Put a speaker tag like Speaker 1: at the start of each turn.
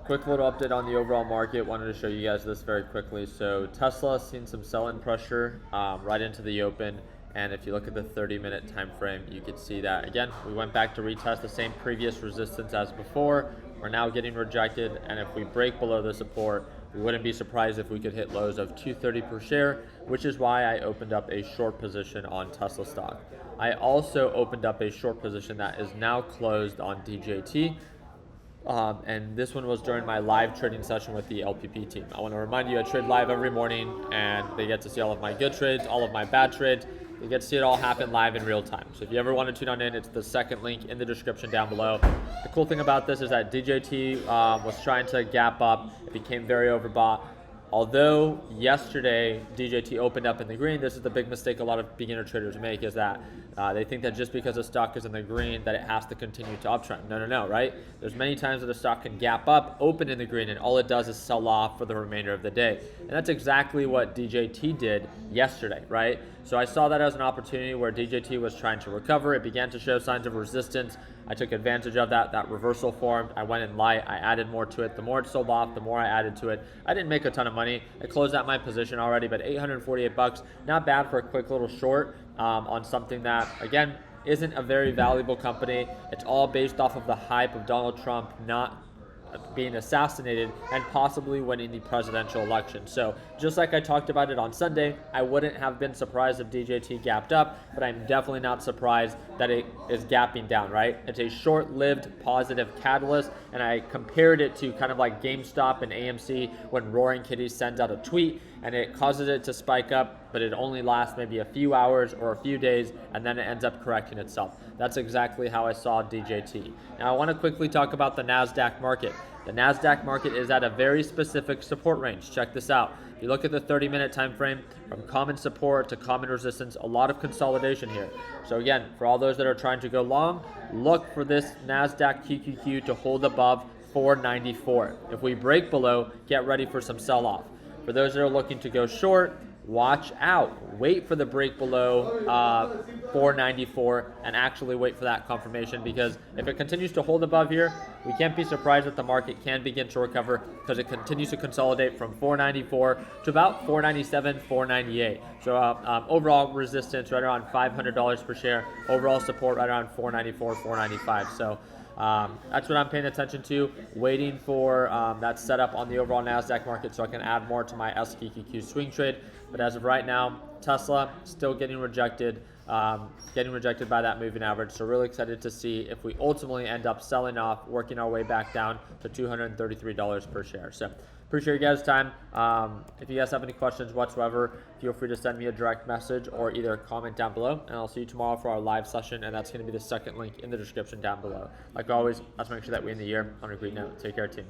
Speaker 1: quick little update on the overall market. Wanted to show you guys this very quickly. So Tesla seen some sell-in pressure right into the open, and if you look at the 30-minute time frame, you could see that again we went back to retest the same previous resistance as before. We're now getting rejected, and if we break below the support, we wouldn't be surprised if we could hit lows of $230 per share, which is why I opened up a short position on Tesla stock. I also opened up a short position that is now closed on DJT. And this one was during my live trading session with the LPP team. I want to remind you, I trade live every morning, and they get to see all of my good trades, all of my bad trades. They get to see it all happen live in real time. So if you ever want to tune on in, it's the second link in the description down below. The cool thing about this is that DJT was trying to gap up. It became very overbought. Although yesterday DJT opened up in the green, this is the big mistake a lot of beginner traders make, is that they think that just because a stock is in the green that it has to continue to uptrend. No, right? There's many times that a stock can gap up, open in the green, and all it does is sell off for the remainder of the day. And that's exactly what DJT did yesterday, right? So I saw that as an opportunity where DJT was trying to recover. It began to show signs of resistance. I took advantage of that. That reversal formed. I went in light. I added more to it. The more it sold off, the more I added to it. I didn't make a ton of money. I closed out my position already, but $848, not bad for a quick little short on something that, again, isn't a very valuable company. It's all based off of the hype of Donald Trump not being assassinated and possibly winning the presidential election. So just like I talked about it on Sunday, I wouldn't have been surprised if DJT gapped up, but I'm definitely not surprised that it is gapping down, right? It's a short-lived positive catalyst, and I compared it to kind of like GameStop and AMC when Roaring Kitty sends out a tweet and it causes it to spike up, but it only lasts maybe a few hours or a few days, and then it ends up correcting itself. That's exactly how I saw DJT. Now I want to quickly talk about the NASDAQ market. The NASDAQ market is at a very specific support range. Check this out. If you look at the 30-minute time frame, from common support to common resistance, a lot of consolidation here. So again, for all those that are trying to go long, look for this NASDAQ QQQ to hold above 494. If we break below, get ready for some sell-off. For those that are looking to go short, watch out. Wait for the break below 494 and actually wait for that confirmation, because if it continues to hold above here, we can't be surprised that the market can begin to recover, because it continues to consolidate from 494 to about 497, 498. So overall resistance right around $500 per share. Overall support right around 494, 495. So that's what I'm paying attention to, waiting for that setup on the overall NASDAQ market so I can add more to my SQQQ swing trade. But as of right now, Tesla still getting rejected by that moving average. So really excited to see if we ultimately end up selling off, working our way back down to $233 per share. So appreciate you guys' time. If you guys have any questions whatsoever, feel free to send me a direct message or either comment down below, and I'll see you tomorrow for our live session, and that's going to be the second link in the description down below. Like always, let's make sure that we end the year on a great note. Take care, team.